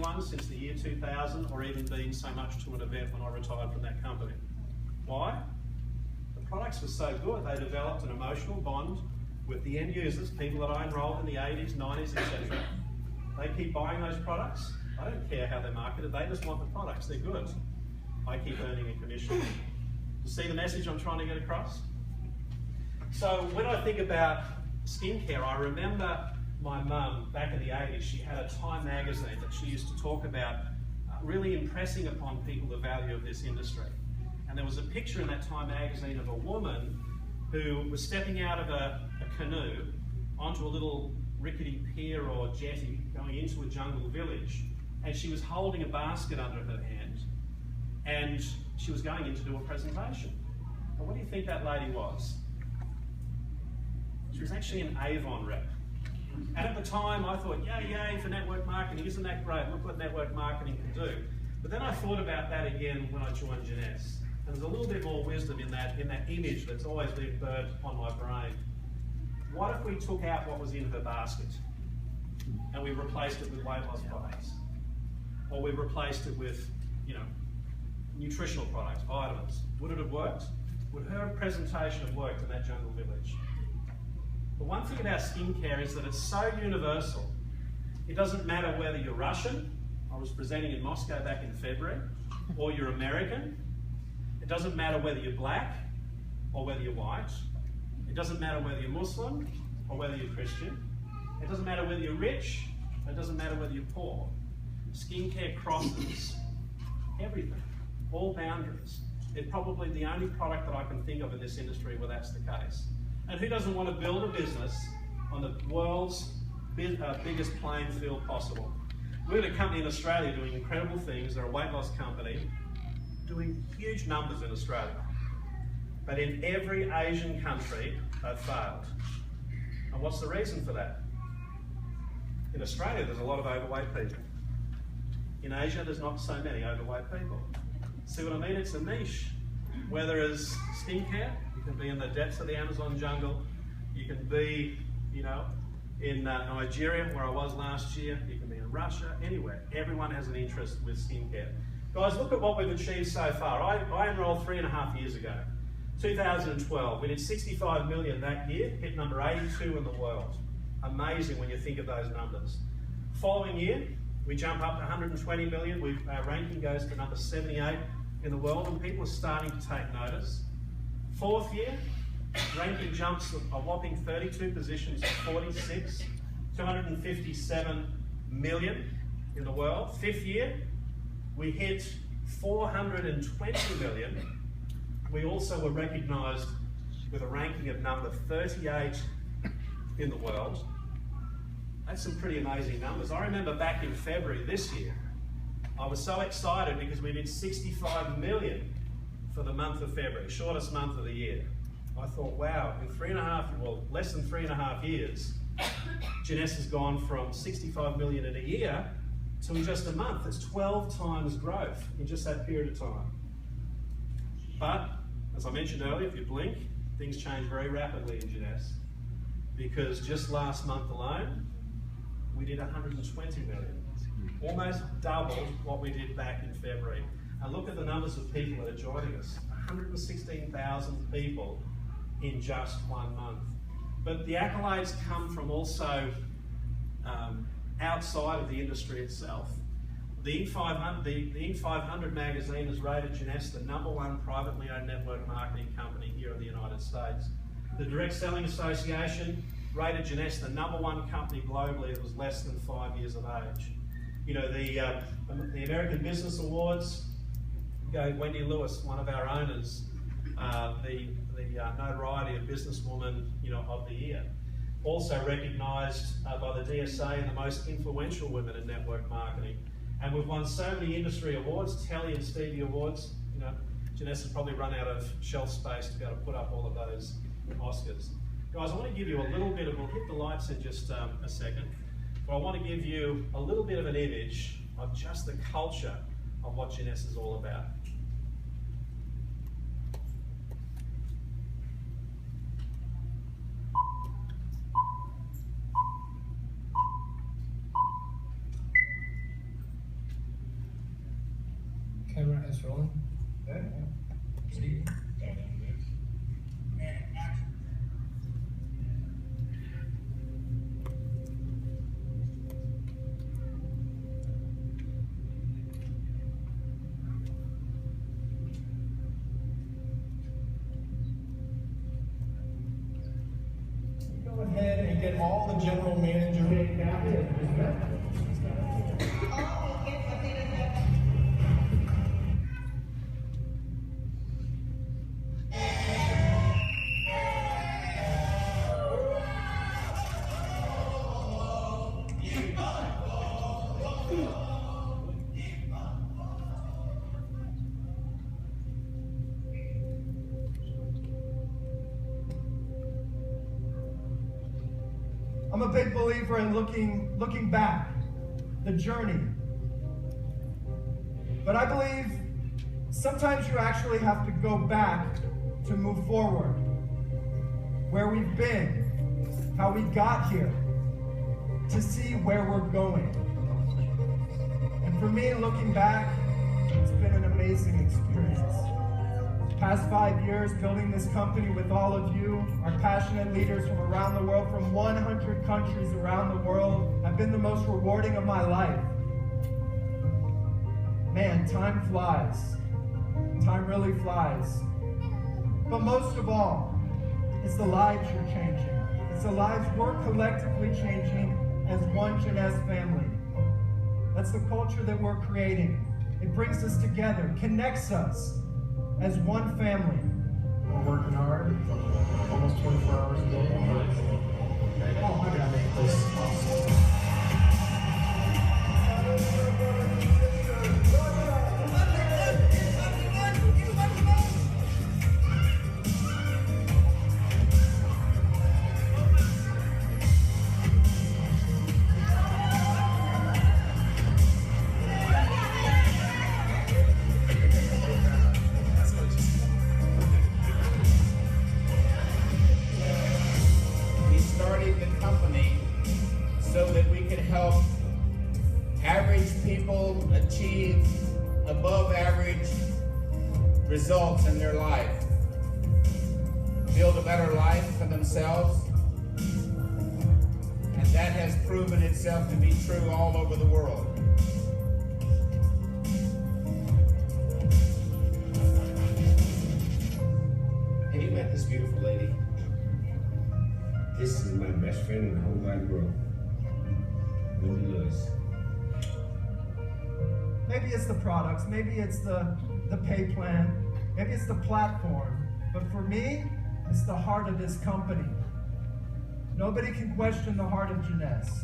one since the year 2000 or even been so much to an event when I retired from that company. Why? The products were so good, they developed an emotional bond with the end users, people that I enrolled in the 80s, 90s, etc. They keep buying those products. I don't care how they're marketed, they just want the products, they're good. I keep earning a commission. You see the message I'm trying to get across? So when I think about skincare, I remember my mum, back in the 80s, she had a Time magazine that she used to talk about really impressing upon people the value of this industry. And there was a picture in that Time magazine of a woman who was stepping out of a canoe onto a little rickety pier or jetty going into a jungle village, and she was holding a basket under her hand, and she was going in to do a presentation. And what do you think that lady was? She was actually an Avon rep. And at the time I thought, yay for network marketing, isn't that great? Look what network marketing can do. But then I thought about that again when I joined Jeunesse. And there's a little bit more wisdom in that image that's always been burnt on my brain. What if we took out what was in her basket and we replaced it with weight loss products? Or we replaced it with, nutritional products, vitamins? Would it have worked? Would her presentation have worked in that jungle village? The one thing about skincare is that it's so universal. It doesn't matter whether you're Russian, I was presenting in Moscow back in February, or you're American. It doesn't matter whether you're black or whether you're white. It doesn't matter whether you're Muslim or whether you're Christian. It doesn't matter whether you're rich, it doesn't matter whether you're poor. Skincare crosses everything, all boundaries. It's probably the only product that I can think of in this industry where that's the case. And who doesn't want to build a business on the world's biggest playing field possible? We're a company in Australia doing incredible things. They're a weight loss company doing huge numbers in Australia. But in every Asian country, they've failed. And what's the reason for that? In Australia, there's a lot of overweight people. In Asia, there's not so many overweight people. See what I mean? It's a niche. Where there is skincare, you can be in the depths of the Amazon jungle. You can be, in Nigeria, where I was last year. You can be in Russia, anywhere. Everyone has an interest with skincare. Guys, look at what we've achieved so far. I enrolled 3.5 years ago. 2012, we did 65 million that year, hit number 82 in the world. Amazing when you think of those numbers. Following year, we jump up to 120 million. Our ranking goes to number 78 in the world, and people are starting to take notice. Fourth year, ranking jumps a whopping 32 positions to 46, 257 million in the world. Fifth year, we hit 420 million. We also were recognised with a ranking of number 38 in the world. That's some pretty amazing numbers. I remember back in February this year, I was so excited because we did 65 million for the month of February, shortest month of the year. I thought, wow, in less than 3.5 years, Jeunesse has gone from 65 million in a year to in just a month. That's 12 times growth in just that period of time. But, as I mentioned earlier, if you blink, things change very rapidly in Jeunesse, because just last month alone, we did 120 million. Almost doubled what we did back in February. And look at the numbers of people that are joining us. 116,000 people in just 1 month. But the accolades come from also outside of the industry itself. The Inc. 500 magazine has rated Jeunesse the #1 privately owned network marketing company here in the United States. The Direct Selling Association rated Jeunesse the #1 company globally that was less than 5 years of age. The American Business Awards gave Wendy Lewis, one of our owners, the notoriety of Businesswoman of the Year. Also recognised by the DSA and the most influential women in network marketing. And we've won so many industry awards, Telly and Stevie Awards. Jeunesse has probably run out of shelf space to be able to put up all of those Oscars. Guys, I want to give you a little bit of, we'll hit the lights in just a second, but I want to give you a little bit of an image of just the culture of what Jeunesse is all about. Camera is rolling. Okay. Steve. Go ahead and get all the general manager. I'm a big believer in looking back, the journey. But I believe sometimes you actually have to go back to move forward. Where we've been, how we got here, to see where we're going. And for me, looking back, it's been an amazing experience. Past 5 years building this company with all of you, our passionate leaders from around the world, from 100 countries around the world, have been the most rewarding of my life. Man, time flies. Time really flies. But most of all, it's the lives you're changing. It's the lives we're collectively changing as one Jeunesse family. That's the culture that we're creating. It brings us together, connects us as one family. We're working hard, almost 24 hours a day. Oh, I gotta make this. So that we can help average people achieve above average results in their life, build a better life for themselves, and that has proven itself to be true all over the world. Have you met this beautiful lady? This is my best friend in the whole wide world. Lyndon. Maybe it's the products, maybe it's the pay plan, maybe it's the platform, but for me, it's the heart of this company. Nobody can question the heart of Jeunesse.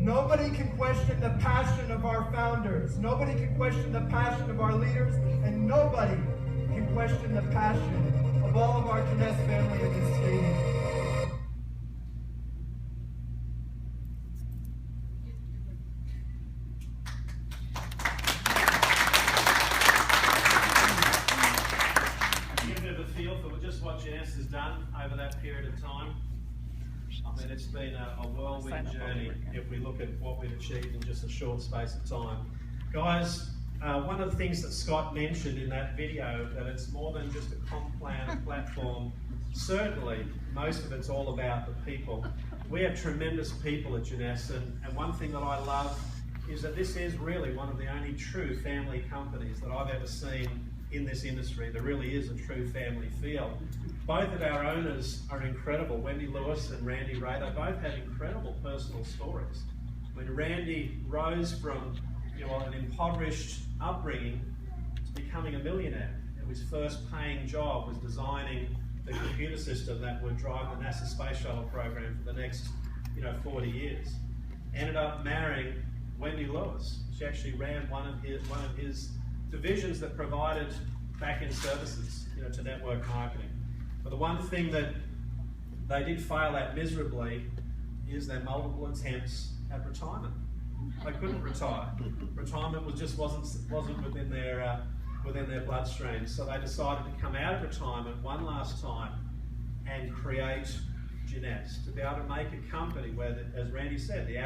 Nobody can question the passion of our founders. Nobody can question the passion of our leaders, and nobody can question the passion of all of our Jeunesse family in this stadium. What Jeunesse has done over that period of time. I mean, it's been a whirlwind journey if we look at what we've achieved in just a short space of time. Guys, one of the things that Scott mentioned in that video, that it's more than just a comp plan, a platform. Certainly, most of it's all about the people. We have tremendous people at Jeunesse, and one thing that I love is that this is really one of the only true family companies that I've ever seen in this industry. There really is a true family feel. Both of our owners are incredible. Wendy Lewis and Randy Ray, they both have incredible personal stories. When Randy rose from an impoverished upbringing to becoming a millionaire, his first paying job was designing the computer system that would drive the NASA space shuttle program for the next 40 years. Ended up marrying Wendy Lewis. She actually ran one of his divisions that provided back-end services, to network marketing. But the one thing that they did fail at miserably is their multiple attempts at retirement. They couldn't retire. Retirement wasn't within their bloodstream. So they decided to come out of retirement one last time and create Jeunesse, to be able to make a company where, as Randy said, the